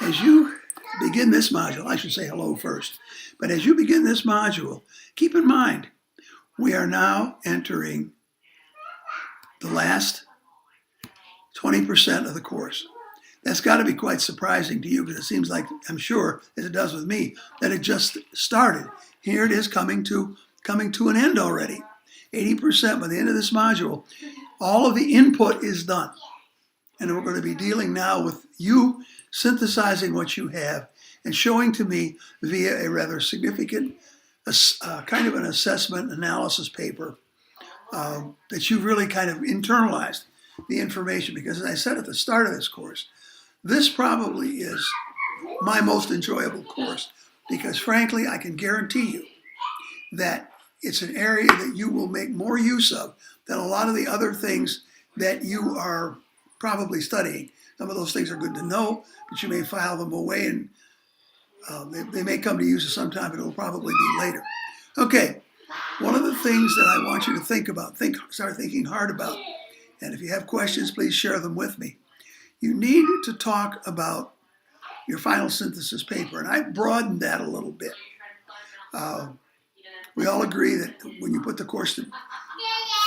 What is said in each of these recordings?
As you begin this module, I should say hello first, but as you begin this module, keep in mind, we are now entering the last 20% of the course. That's got to be quite surprising to you because it seems like, I'm sure, as it does with me, that it just started. Here it is coming to an end already. 80% by the end of this module, all of the input is done. And we're going to be dealing now with you synthesizing what you have and showing to me via a rather significant kind of an assessment analysis paper that you've really kind of internalized the information. Because as I said at the start of this course, this probably is my most enjoyable course because frankly, I can guarantee you that it's an area that you will make more use of than a lot of the other things that you are probably studying. Some of those things are good to know, but you may file them away and they may come to use at some time, but it will probably be later. Okay, one of the things that I want you to think about, start thinking hard about, and if you have questions, please share them with me. You need to talk about your final synthesis paper, and I broadened that a little bit. We all agree that when you put the course to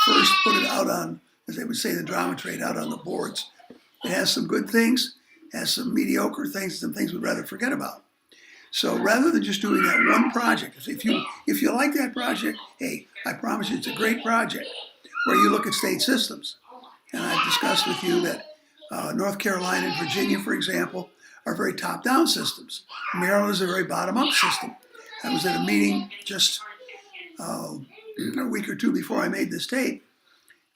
first put it out on, as they would say, the drama trade out on the boards, it has some good things, has some mediocre things, some things we'd rather forget about. So rather than just doing that one project, if you like that project, hey, I promise you it's a great project where you look at state systems. And I've discussed with you that North Carolina and Virginia, for example, are very top-down systems. Maryland is a very bottom-up system. I was at a meeting just a week or two before I made this tape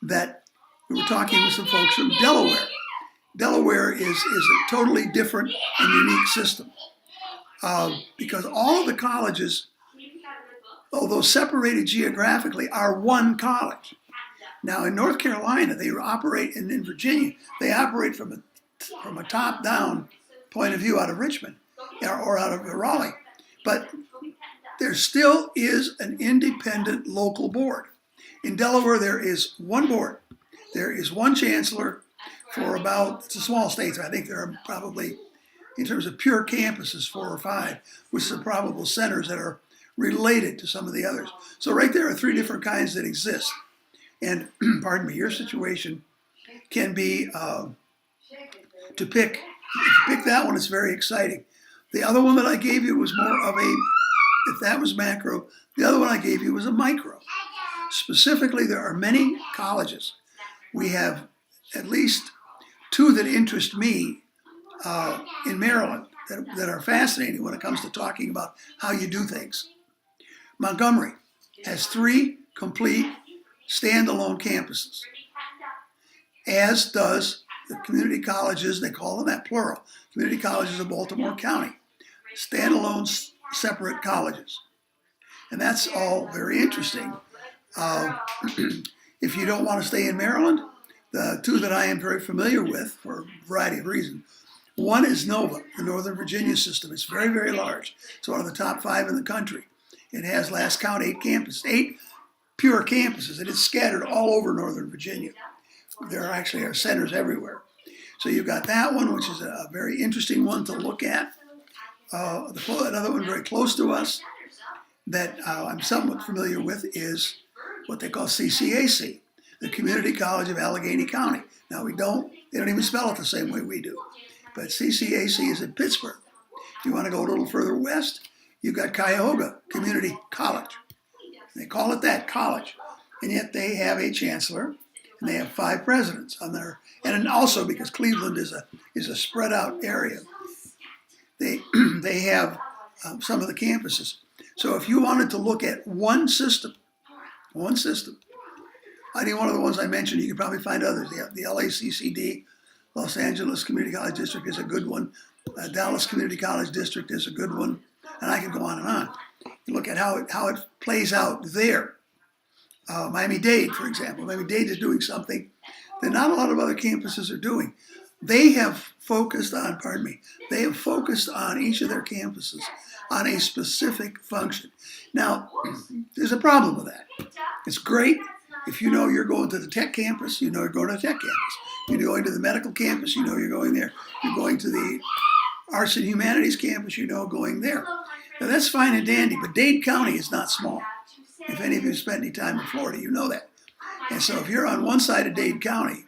that we were talking with some folks from Delaware. Delaware is a totally different and unique system because all of the colleges, although separated geographically, are one college. Now in North Carolina, they operate, and in Virginia, they operate from a top-down point of view out of Richmond or out of Raleigh. But there still is an independent local board. In Delaware, there is one board. There is one chancellor for it's a small state, so I think there are probably, in terms of pure campuses, 4 or 5, with some probable centers that are related to some of the others. So right there are 3 different kinds that exist. And, pardon me, your situation can be to pick. If you pick that one, it's very exciting. The other one that I gave you was more of if that was macro, the other one I gave you was a micro. Specifically, there are many colleges. We have at least 2 that interest me in Maryland that are fascinating when it comes to talking about how you do things. Montgomery has 3 complete standalone campuses, as does the community colleges, they call them that plural, community colleges of Baltimore County, standalone separate colleges. And that's all very interesting. If you don't want to stay in Maryland, the 2 that I am very familiar with for a variety of reasons, one is NOVA, the Northern Virginia system. It's very, very large. It's one of the top 5 in the country. It has, last count, 8 campuses, 8 pure campuses, and it's scattered all over Northern Virginia. There actually are centers everywhere. So you've got that one, which is a very interesting one to look at. Another one very close to us that I'm somewhat familiar with is what they call CCAC, the Community College of Allegheny County. Now they don't even spell it the same way we do, but CCAC is in Pittsburgh. If you want to go a little further west, you've got Cuyahoga Community College. They call it that, college, and yet they have a chancellor and they have 5 presidents on there. And also because Cleveland is a spread out area, they some of the campuses. So if you wanted to look at one system, any one of the ones I mentioned, you could probably find others. The LACCD, Los Angeles Community College District, is a good one. Dallas Community College District is a good one, and I could go on and on. You look at how it plays out there. Miami-Dade, for example. Miami-Dade is doing something that not a lot of other campuses are doing. They have focused on, each of their campuses on a specific function. Now, there's a problem with that. It's great if you know you're going to the tech campus, you know you're going to the tech campus. You're going to the medical campus, you know you're going there. You're going to the Arts and Humanities campus, going there. Now that's fine and dandy, but Dade County is not small. If any of you spent any time in Florida, you know that. And so if you're on one side of Dade County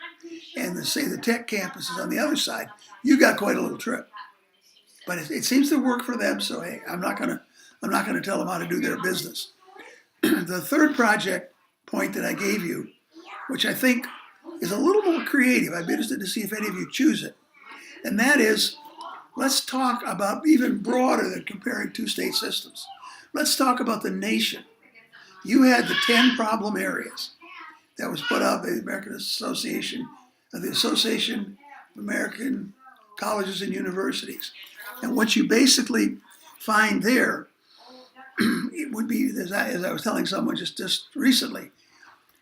and say the tech campus is on the other side, you got quite a little trip. But it seems to work for them, so hey, I'm not gonna tell them how to do their business. The third project point that I gave you, which I think is a little more creative, I'd be interested to see if any of you choose it, and that is, let's talk about even broader than comparing two state systems. Let's talk about the nation. You had the 10 problem areas that was put out by the Association of American Colleges and Universities. And what you basically find there, it would be, as I was telling someone just recently,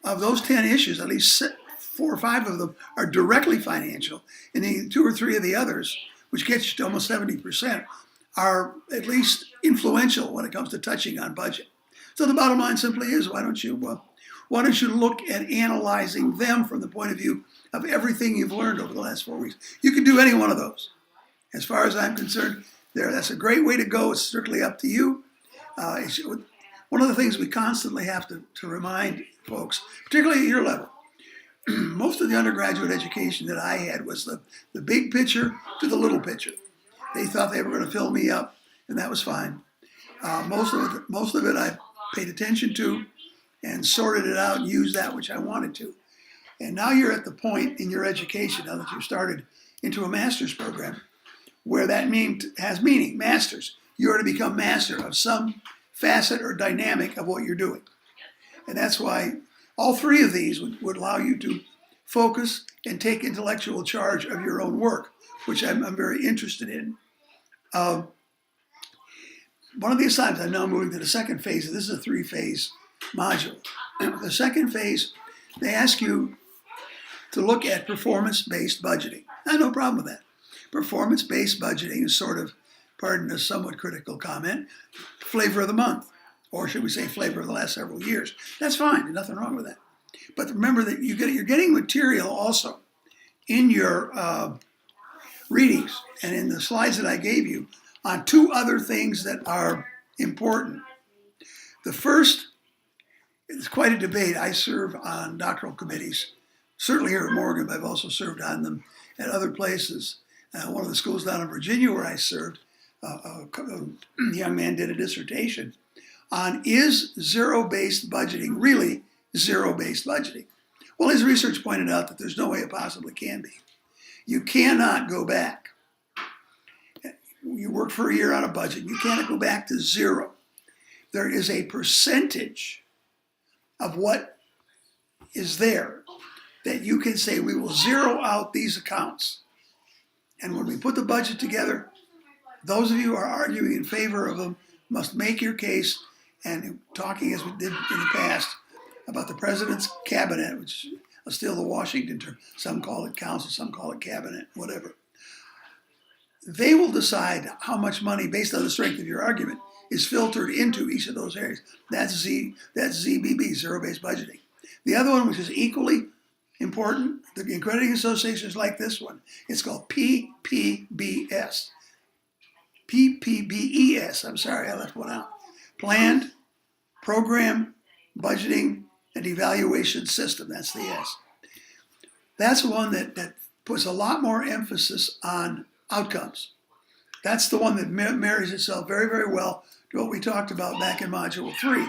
of those 10 issues, at least 4 or 5 of them are directly financial, and the 2 or 3 of the others, which gets you to almost 70%, are at least influential when it comes to touching on budget. So the bottom line simply is, why don't you look at analyzing them from the point of view of everything you've learned over the last 4 weeks? You can do any one of those. As far as I'm concerned, that's a great way to go. It's strictly up to you. One of the things we constantly have to remind folks, particularly at your level, most of the undergraduate education that I had was the big picture to the little picture. They thought they were going to fill me up, and that was fine. Most of it I paid attention to and sorted it out and used that which I wanted to. And now you're at the point in your education, now that you've started into a master's program, where that has meaning, masters. You are to become master of some facet or dynamic of what you're doing. And that's why all 3 of these would allow you to focus and take intellectual charge of your own work, which I'm very interested in. One of the assignments, I'm now moving to the second phase. This is a 3-phase module. The second phase, they ask you to look at performance-based budgeting. I have no problem with that. Performance-based budgeting is sort of, pardon a somewhat critical comment, flavor of the month, or should we say flavor of the last several years. That's fine, there's nothing wrong with that. But remember that you're getting material also in your readings and in the slides that I gave you on 2 other things that are important. The first is quite a debate. I serve on doctoral committees, certainly here at Morgan, but I've also served on them at other places. One of the schools down in Virginia where I served, a young man did a dissertation on, is zero-based budgeting really zero-based budgeting? Well, his research pointed out that there's no way it possibly can be. You cannot go back. You work for a year on a budget. You cannot go back to 0. There is a percentage of what is there that you can say, we will zero out these accounts. And when we put the budget together, those of you who are arguing in favor of them must make your case, and talking as we did in the past about the president's cabinet, which is still the Washington term. Some call it council, some call it cabinet, whatever. They will decide how much money, based on the strength of your argument, is filtered into each of those areas. That's ZBB, zero-based budgeting. The other one, which is equally important, the accrediting associations like this one, it's called PPBS. PPBES, I'm sorry, I left one out. Planned Program Budgeting and Evaluation System, that's the S. That's one that puts a lot more emphasis on outcomes. That's the one that marries itself very, very well to what we talked about back in Module 3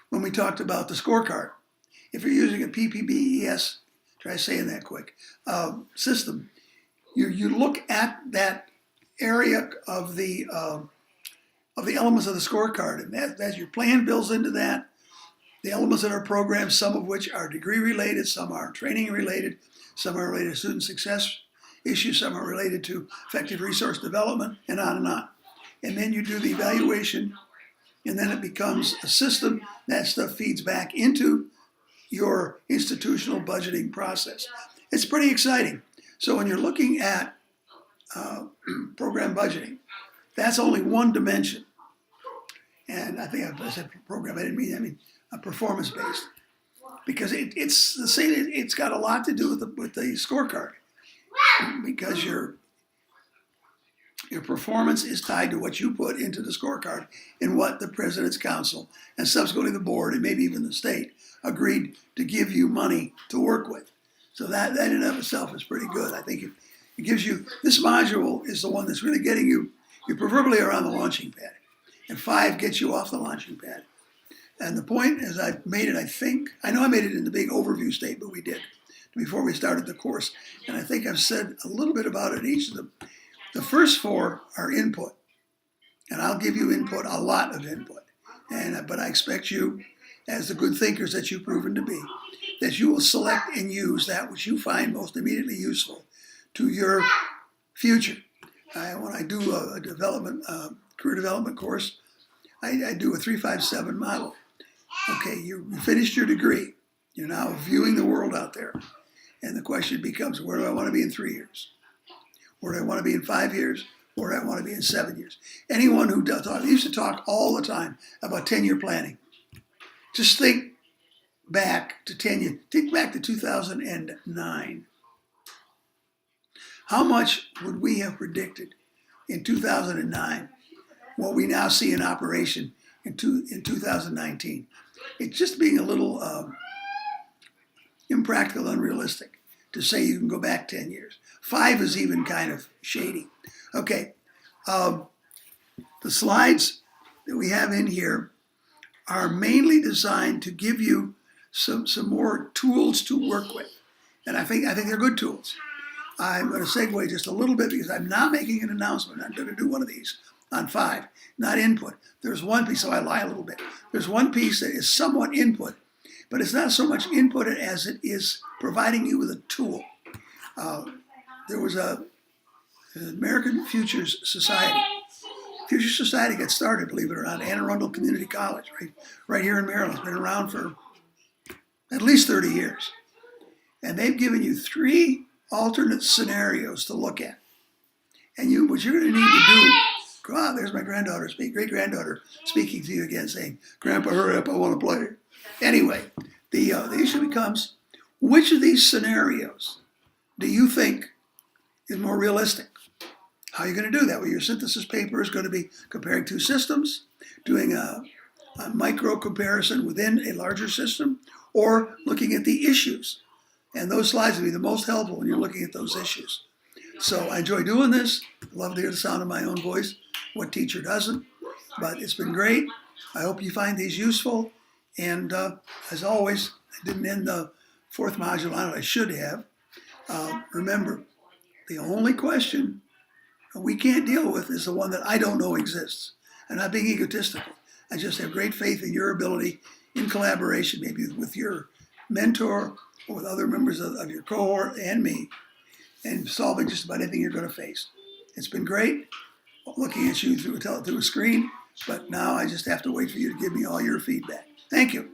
when we talked about the scorecard. If you're using a PPBES, try saying that quick, system, you look at that area of the elements of the scorecard, and that your plan builds into that. The elements in our program, some of which are degree related, some are training related, some are related to student success issues, some are related to effective resource development, and on and on. And then you do the evaluation, and then it becomes a system. That stuff feeds back into your institutional budgeting process. It's pretty exciting. So when you're looking at program budgeting, that's only one dimension. And I think I said program, I mean performance-based. Because it's the same, it's got a lot to do with the scorecard. Because Your performance is tied to what you put into the scorecard and what the President's Council and subsequently the board and maybe even the state agreed to give you money to work with. So that in and of itself is pretty good. I think it gives you, this module is the one that's really getting you, you're proverbially around the launching pad. And 5 gets you off the launching pad. And the point is I've made it, I know I made it in the big overview statement we did before we started the course. And I think I've said a little bit about it in each of them. The first 4 are input. And I'll give you input, a lot of input. But I expect you, as the good thinkers that you've proven to be, that you will select and use that which you find most immediately useful to your future. When I do a career development course, I do a 3-5-7 model. Okay, you finished your degree. You're now viewing the world out there. And the question becomes, where do I want to be in 3 years? Where do I want to be in 5 years? Where do I want to be in 7 years? Anyone who does talk, used to talk all the time about 10-year planning. Just think back to 10 years. Think back to 2009. How much would we have predicted in 2009 what we now see in operation in 2019? It's just being a little impractical, unrealistic to say you can go back 10 years. 5 is even kind of shady. Okay, the slides that we have in here are mainly designed to give you some more tools to work with. And I think they're good tools. I'm going to segue just a little bit because I'm not making an announcement. I'm going to do one of these on 5, not input. There's one piece, so I lie a little bit. There's one piece that is somewhat input, but it's not so much input as it is providing you with a tool. There was an American Futures Society. Future Society got started, believe it or not, Anne Arundel Community College, right here in Maryland. It's been around for at least 30 years. And they've given you 3 alternate scenarios to look at. And what you're going to need to do, there's my granddaughter, great-granddaughter speaking to you again saying, Grandpa, hurry up, I want to play. Anyway, the issue becomes, which of these scenarios do you think is more realistic? How are you going to do that? Well, your synthesis paper is going to be comparing 2 systems, doing a micro comparison within a larger system, or looking at the issues. And those slides will be the most helpful when you're looking at those issues. So I enjoy doing this. I love to hear the sound of my own voice. What teacher doesn't? But it's been great. I hope you find these useful. And as always, I didn't end the 4th module on it. I should have. Remember, the only question we can't deal with is the one that I don't know exists. I'm not being egotistical. I just have great faith in your ability in collaboration, maybe with your mentor or with other members of your cohort and me, and solving just about anything you're going to face. It's been great looking at you through a screen, but now I just have to wait for you to give me all your feedback. Thank you.